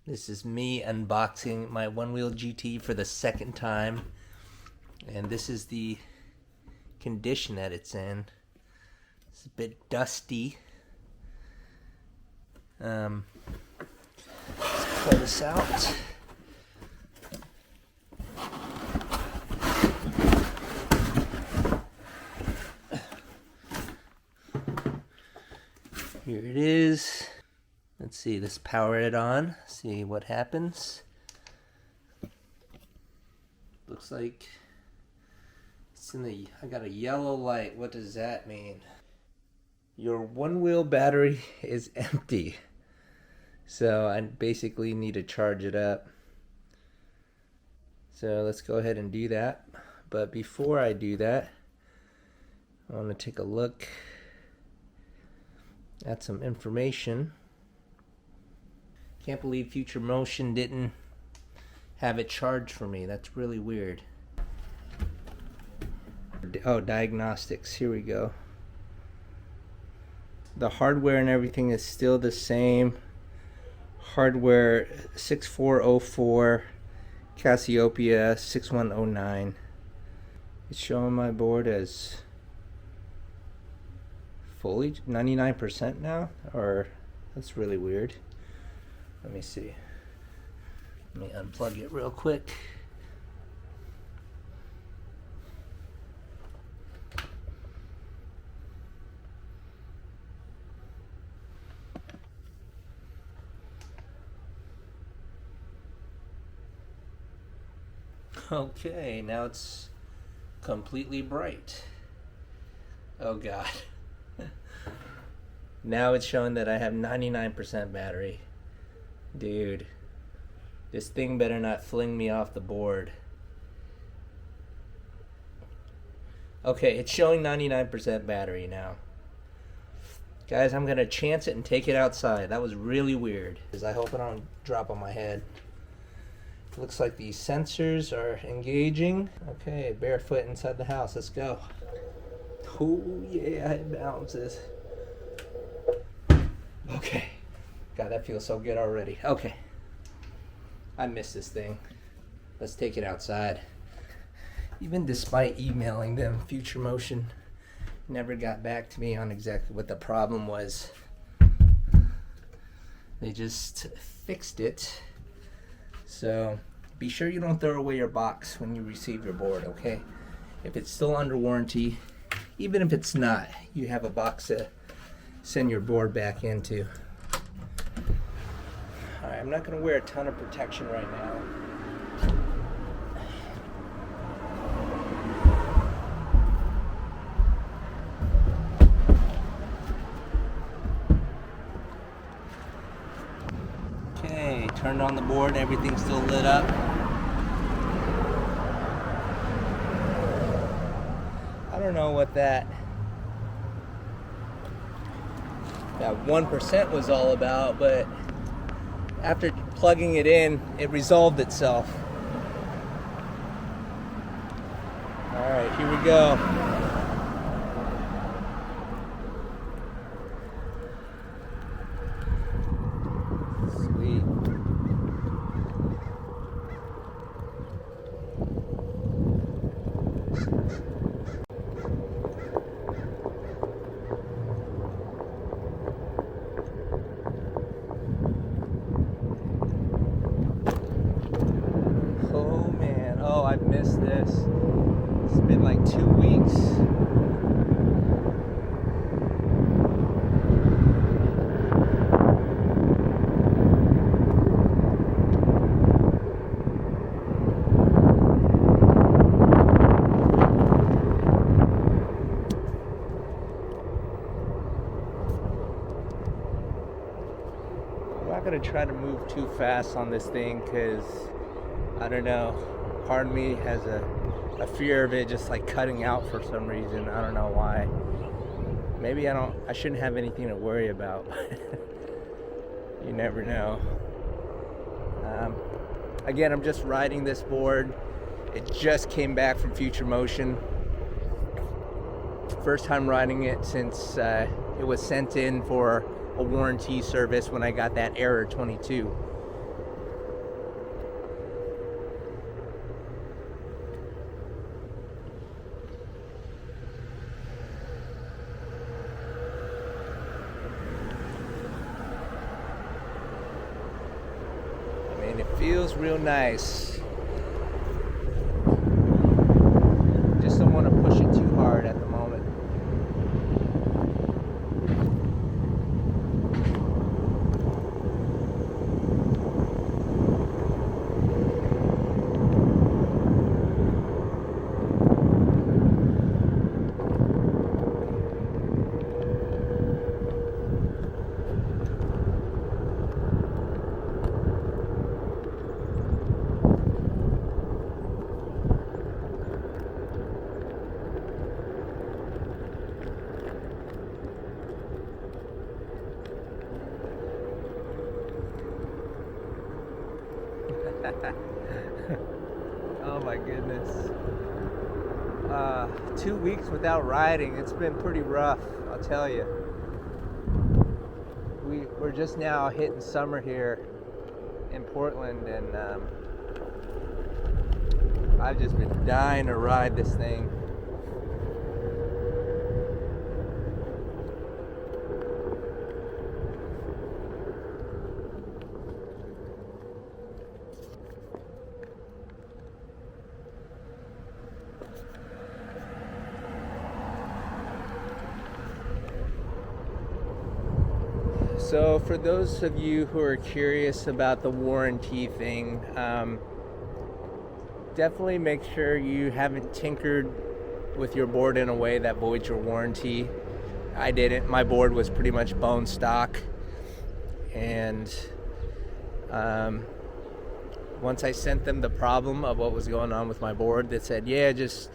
This is me unboxing my Onewheel GT for the second time, and this is the condition that it's in. It's a bit dusty. Let's pull this out. Here it is. Let's see, let's power it on, see what happens. Looks like it's in the, I got a yellow light. What does that mean? Your Onewheel battery is empty. So I basically need to charge it up. So let's go ahead and do that. But before I do that, I want to take a look at some information. Can't believe Future Motion didn't have it charged for me. That's really weird. Oh, diagnostics. Here we go. The hardware and everything is still the same. Hardware 6404, Cassiopeia 6109. It's showing my board as fully 99% now, or that's really weird. Let me see. Let me unplug it real quick. Okay, now it's completely bright. Oh God. Now it's showing that I have 99% battery. Dude, this thing better not fling me off the board. Okay, it's showing 99% battery now. Guys, I'm gonna chance it and take it outside. That was really weird. I hope I don't drop on my head. Looks like these sensors are engaging. Okay, barefoot inside the house. Let's go. Oh yeah, it bounces. Okay. God, that feels so good already. Okay. I miss this thing. Let's take it outside. Even despite emailing them, Future Motion never got back to me on exactly what the problem was. They just fixed it. So be sure you don't throw away your box when you receive your board, okay? If it's still under warranty, even if it's not, you have a box to send your board back into. Alright, I'm not going to wear a ton of protection right now. Okay, turned on the board, everything's still lit up. I don't know what that 1% was all about, but after plugging it in, it resolved itself. Alright, here we go. Sweet. I've missed this. It's been like 2 weeks. I'm not gonna try to move too fast on this thing because I don't know. Part of me has a fear of it just like cutting out for some reason. I don't know why. Maybe I shouldn't have anything to worry about. You never know. Again, I'm just riding this board. It just came back from Future Motion. First time riding it since it was sent in for a warranty service when I got that error 22. feels real nice. Just don't want to push it too hard at the moment. Oh my goodness. 2 weeks without riding. It's been pretty rough, I'll tell you. We're just now hitting summer here in Portland, and I've just been dying to ride this thing. So for those of you who are curious about the warranty thing, definitely make sure you haven't tinkered with your board in a way that voids your warranty. I didn't. My board was pretty much bone stock, and once I sent them the problem of what was going on with my board, they said, yeah, just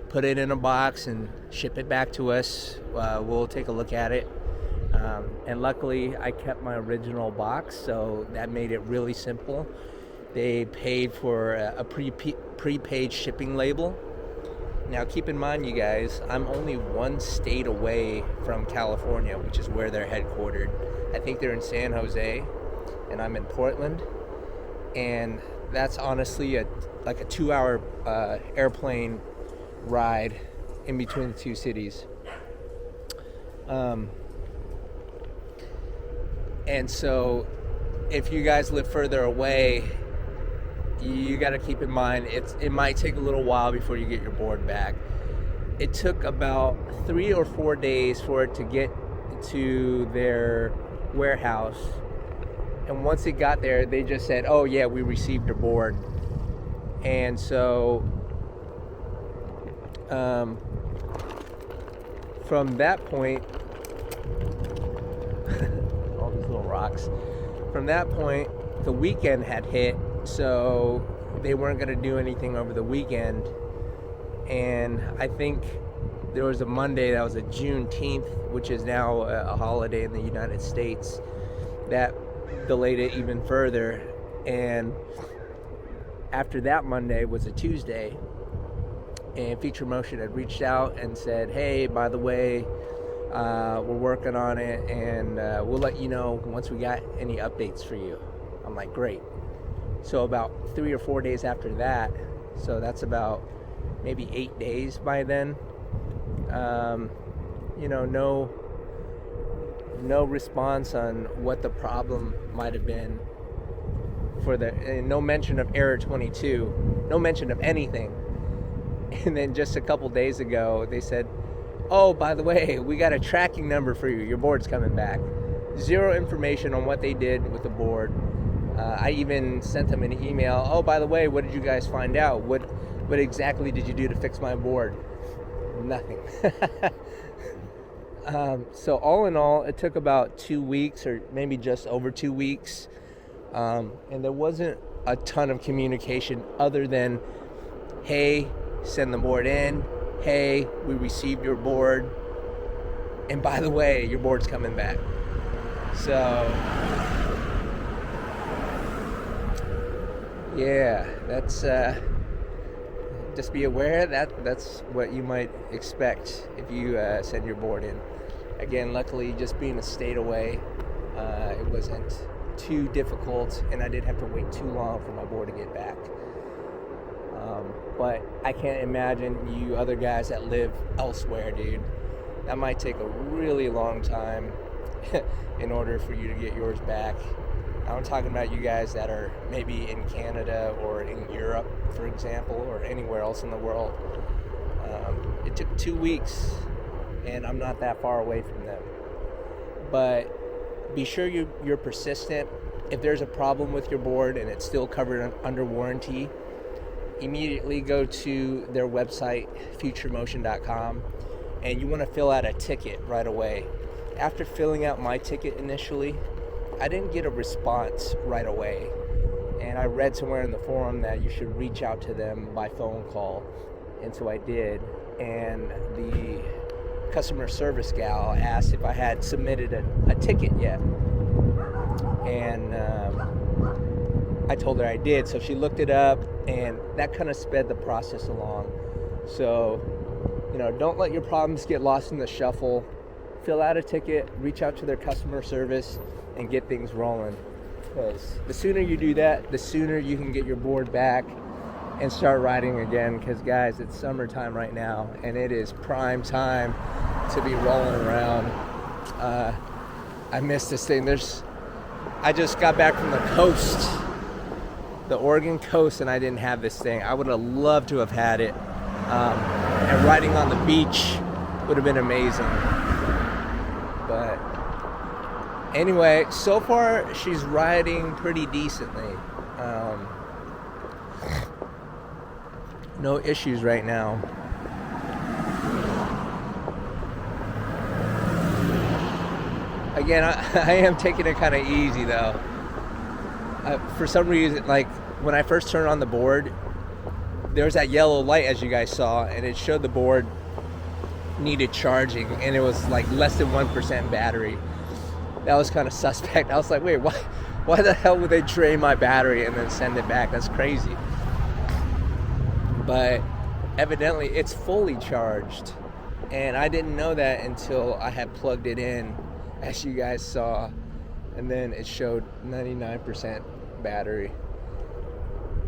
put it in a box and ship it back to us. We'll take a look at it. And luckily I kept my original box, so that made it really simple. They paid for a prepaid shipping label. Now keep in mind, you guys, I'm only one state away from California, which is where they're headquartered. I think they're in San Jose, and I'm in Portland, and that's honestly like a 2-hour airplane ride in between the two cities. And so if you guys live further away, you got to keep in mind it might take a little while before you get your board back. It took about 3 or 4 days for it to get to their warehouse, and once it got there, they just said, oh yeah, we received your board. And so from that point, all these little rocks, from that point the weekend had hit, so they weren't going to do anything over the weekend. And I think there was a Monday that was a Juneteenth, which is now a holiday in the United States, that delayed it even further. And after that Monday was a Tuesday, and Feature Motion had reached out and said, hey, by the way, we're working on it, and we'll let you know once we got any updates for you. I'm like, great. So about 3 or 4 days after that, so that's about maybe 8 days by then, no response on what the problem might have been for and no mention of error 22, no mention of anything. And then just a couple days ago, they said, oh, by the way, we got a tracking number for you. Your board's coming back. Zero information on what they did with the board. I even sent them an email. Oh, by the way, what did you guys find out? What exactly did you do to fix my board? Nothing. So all in all, it took about 2 weeks, or maybe just over 2 weeks. And there wasn't a ton of communication other than, hey, send the board in. Hey, we received your board. And by the way, your board's coming back. So yeah, that's just be aware that's what you might expect if you send your board in. Again, luckily, just being a state away, it wasn't too difficult, and I didn't have to wait too long for my board to get back. But I can't imagine you other guys that live elsewhere, dude. That might take a really long time in order for you to get yours back. I'm talking about you guys that are maybe in Canada or in Europe, for example, or anywhere else in the world. It took 2 weeks, and I'm not that far away from them. But be sure you're persistent. If there's a problem with your board and it's still covered under warranty, immediately go to their website, futuremotion.com, and you want to fill out a ticket right away. After filling out my ticket initially, I didn't get a response right away. And I read somewhere in the forum that you should reach out to them by phone call. And so I did. And the customer service gal asked if I had submitted a ticket yet. And I told her I did. So she looked it up, and that kind of sped the process along. So, don't let your problems get lost in the shuffle. Fill out a ticket, reach out to their customer service, and get things rolling. Because the sooner you do that, the sooner you can get your board back and start riding again. Because guys, it's summertime right now, and it is prime time to be rolling around. I miss this thing. I just got back from the coast, the Oregon coast, and I didn't have this thing. I would have loved to have had it. And riding on the beach would have been amazing. But anyway, so far she's riding pretty decently. No issues right now. Again, I am taking it kind of easy though. For some reason, like when I first turned on the board, there was that yellow light, as you guys saw, and it showed the board needed charging, and it was like less than 1% battery. That was kind of suspect. I was like, wait, why the hell would they drain my battery and then send it back? That's crazy. But evidently it's fully charged, and I didn't know that until I had plugged it in, as you guys saw, and then it showed 99% battery.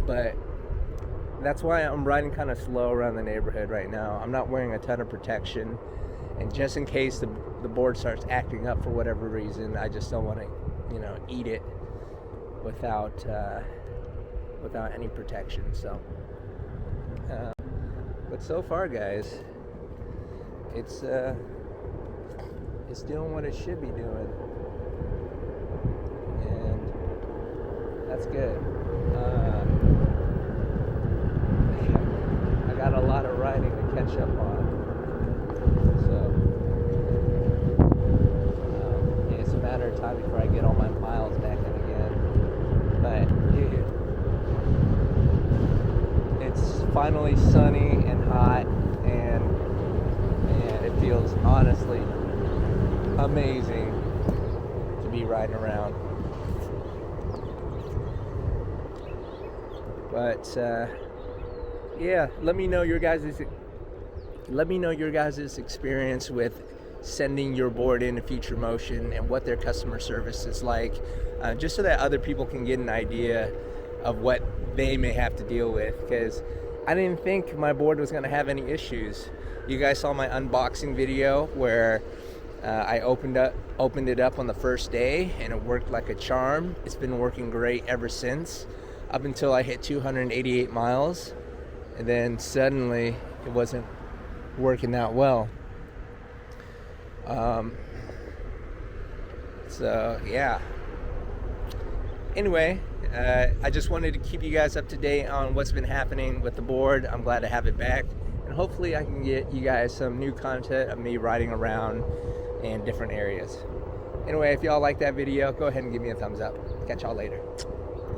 But that's why I'm riding kind of slow around the neighborhood right now. I'm not wearing a ton of protection, and just in case the board starts acting up for whatever reason, I just don't want to, eat it without any protection. So, but so far, guys, it's doing what it should be doing, and that's good. I got a lot of riding to catch up on, so it's a matter of time before I get all my miles back in again. But dude, it's finally sunny and hot, and it feels honestly amazing to be riding around. But yeah, let me know your guys' experience with sending your board into Future Motion and what their customer service is like, just so that other people can get an idea of what they may have to deal with, because I didn't think my board was going to have any issues. You guys saw my unboxing video where I opened it up on the first day, and it worked like a charm. It's been working great ever since, up until I hit 288 miles, and then suddenly it wasn't working that well. So yeah. Anyway, I just wanted to keep you guys up to date on what's been happening with the board. I'm glad to have it back, and hopefully I can get you guys some new content of me riding around in different areas. Anyway, if y'all like that video, go ahead and give me a thumbs up. Catch y'all later.